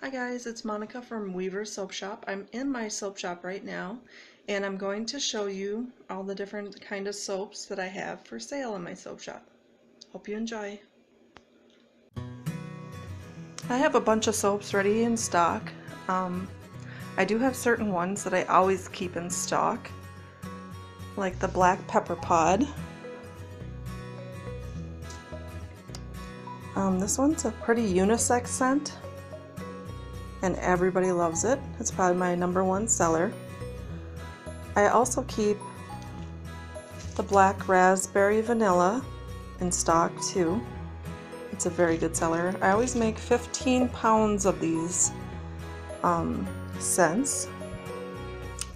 Hi guys, it's Monica from Weaver Soap Shop. I'm in my soap shop right now and I'm going to show you all the different kind of soaps that I have for sale in my soap shop. Hope you enjoy. I have a bunch of soaps ready in stock. I do have certain ones that I always keep in stock, like the black pepper pod. This one's a pretty unisex scent and everybody loves it. It's probably my #1 seller. I also keep the black raspberry vanilla in stock too. It's a very good seller. I always make 15 pounds of these scents.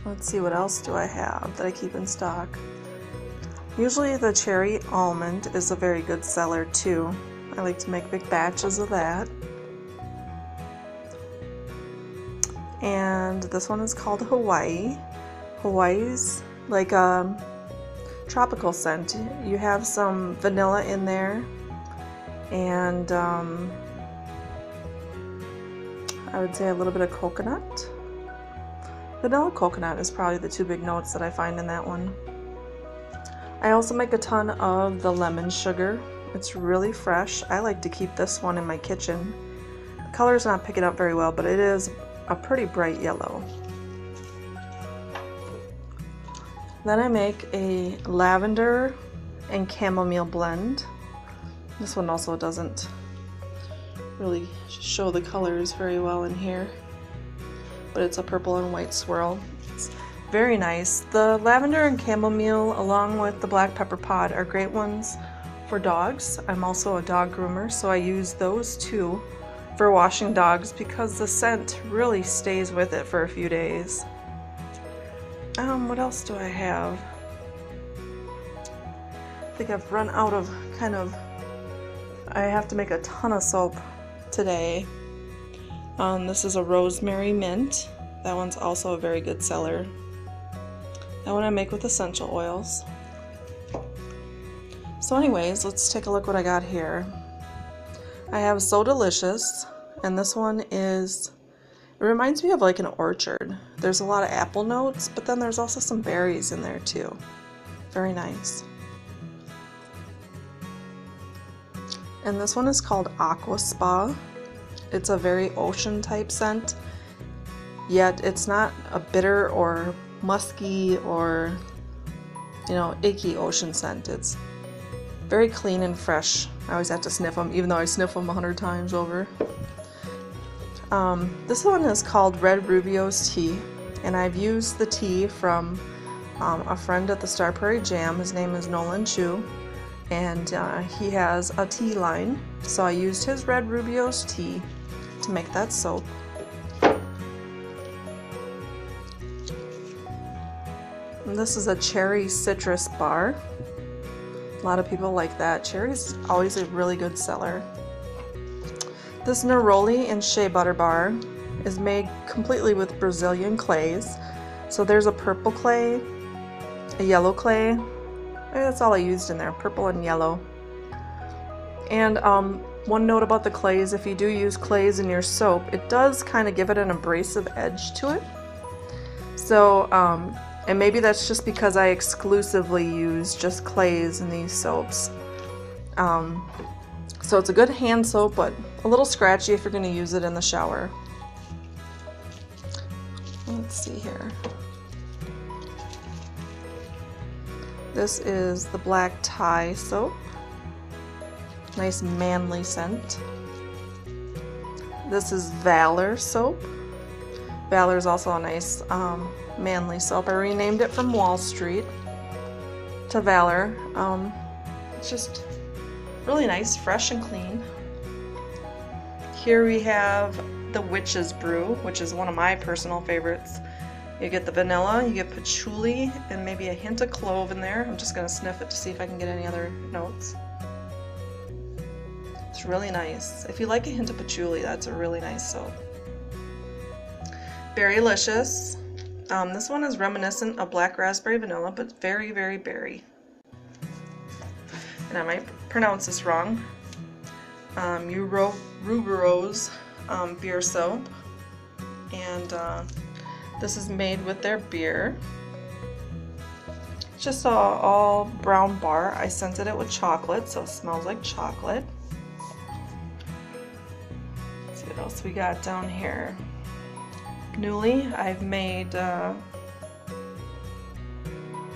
Let's see, what else do I have that I keep in stock? Usually the cherry almond is a very good seller too. I like to make big batches of that. And this one is called Hawaii. Hawaii's like a tropical scent. You have some vanilla in there and I would say a little bit of coconut. Vanilla coconut is probably the two big notes that I find in that one. I also make a ton of the lemon sugar. It's really fresh. I like to keep this one in my kitchen. The color's not picking up very well, but it is a pretty bright yellow. Then I make a lavender and chamomile blend. This one also doesn't really show the colors very well in here, but it's a purple and white swirl. It's very nice. The lavender and chamomile along with the black pepper pod are great ones for dogs. I'm also a dog groomer, so I use those too for washing dogs because the scent really stays with it for a few days. What else do I have? I think I've run out of I have to make a ton of soap today. This is a rosemary mint. That one's also a very good seller. That one I make with essential oils. So anyways, let's take a look what I got here. I have So Delicious, and this one is, it reminds me of like an orchard. There's a lot of apple notes, but then there's also some berries in there too. Very nice. And this one is called Aqua Spa. It's a very ocean type scent, yet it's not a bitter or musky or, you know, icky ocean scent. It's very clean and fresh. I always have to sniff them, even though I sniff them 100 times over. This one is called Red Rubio's Tea, and I've used the tea from a friend at the Star Prairie Jam. His name is Nolan Chu, and he has a tea line, so I used his Red Rubio's tea to make that soap. And this is a cherry citrus bar. A lot of people like that. Cherry's always a really good seller. This Neroli and Shea Butter bar is made completely with Brazilian clays. So there's a purple clay, a yellow clay. That's all I used in there, purple and yellow. And one note about the clays, if you do use clays in your soap, it does kind of give it an abrasive edge to it. So, and maybe that's just because I exclusively use just clays in these soaps. So it's a good hand soap, but a little scratchy if you're going to use it in the shower. Let's see here. This is the black tie soap. Nice manly scent. This is Valor soap. Valor is also a nice manly soap. I renamed it from Wall Street to Valor. It's just really nice, fresh and clean. Here we have the Witch's Brew, which is one of my personal favorites. You get the vanilla, you get patchouli, and maybe a hint of clove in there. I'm just going to sniff it to see if I can get any other notes. It's really nice. If you like a hint of patchouli, that's a really nice soap. Berrylicious. This one is reminiscent of black raspberry vanilla, but very, very berry. And I might pronounce this wrong. Rubero's beer soap, and this is made with their beer. It's just all brown bar. I scented it with chocolate, so it smells like chocolate. Let's see what else we got down here. Newly, I've made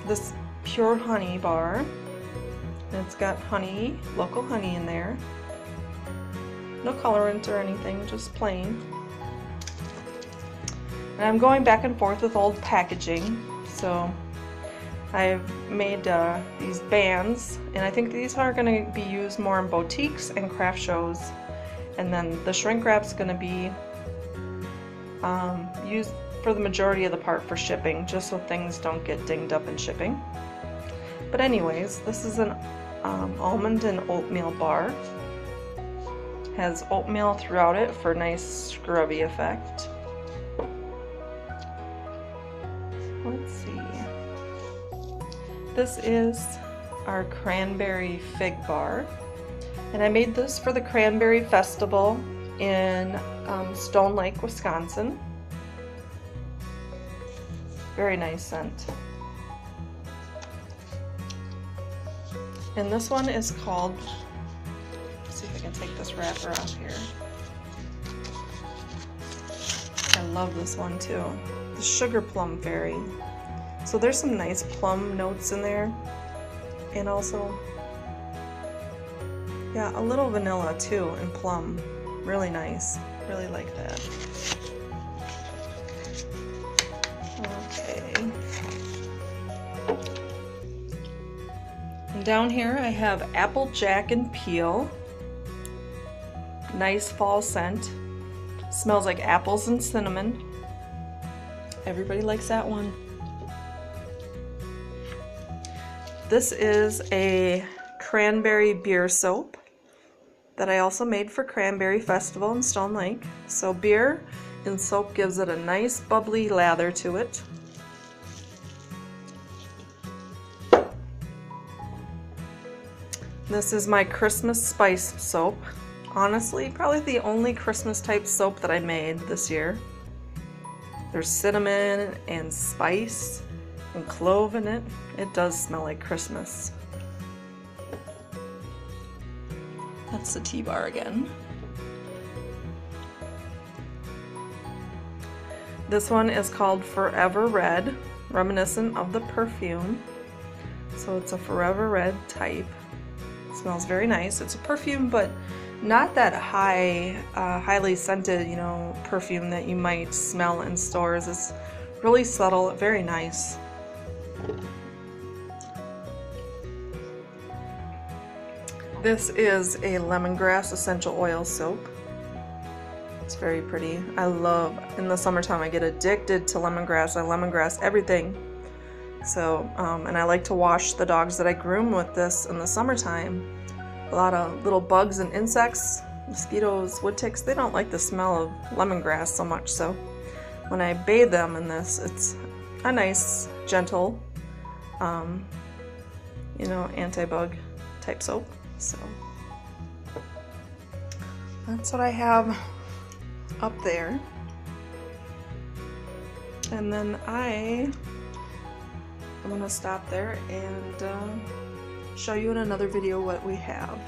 this pure honey bar, and it's got honey, local honey in there. No colorant or anything, just plain. And I'm going back and forth with old packaging, so I've made these bands, and I think these are going to be used more in boutiques and craft shows, and then the shrink wrap's going to be used for the majority of the part for shipping, just so things don't get dinged up in shipping. But anyways, this is an almond and oatmeal bar. Has oatmeal throughout it for a nice scrubby effect. Let's see. This is our cranberry fig bar, and I made this for the Cranberry Festival in Stone Lake, Wisconsin. Very nice scent. And this one is called, let's see if I can take this wrapper off here. I love this one too. The Sugar Plum Fairy. So there's some nice plum notes in there, and also, yeah, a little vanilla too, and plum. Really nice. Really like that. Okay. And down here I have Apple Jack and Peel. Nice fall scent. Smells like apples and cinnamon. Everybody likes that one. This is a cranberry beer soap that I also made for Cranberry Festival in Stone Lake. So beer and soap gives it a nice bubbly lather to it. This is my Christmas spice soap. Honestly, probably the only Christmas type soap that I made this year. There's cinnamon and spice and clove in it. It does smell like Christmas. That's the tea bar again. This one is called Forever Red, reminiscent of the perfume. So it's a Forever Red type. It smells very nice. It's a perfume, but not that highly scented, you know, perfume that you might smell in stores. It's really subtle, very nice. This is a lemongrass essential oil soap. It's very pretty. I love, in the summertime, I get addicted to lemongrass. I lemongrass everything. So, and I like to wash the dogs that I groom with this in the summertime. A lot of little bugs and insects, mosquitoes, wood ticks, they don't like the smell of lemongrass so much. So when I bathe them in this, it's a nice, gentle, you know, anti-bug type soap. So that's what I have up there. And then I'm going to stop there and show you in another video what we have.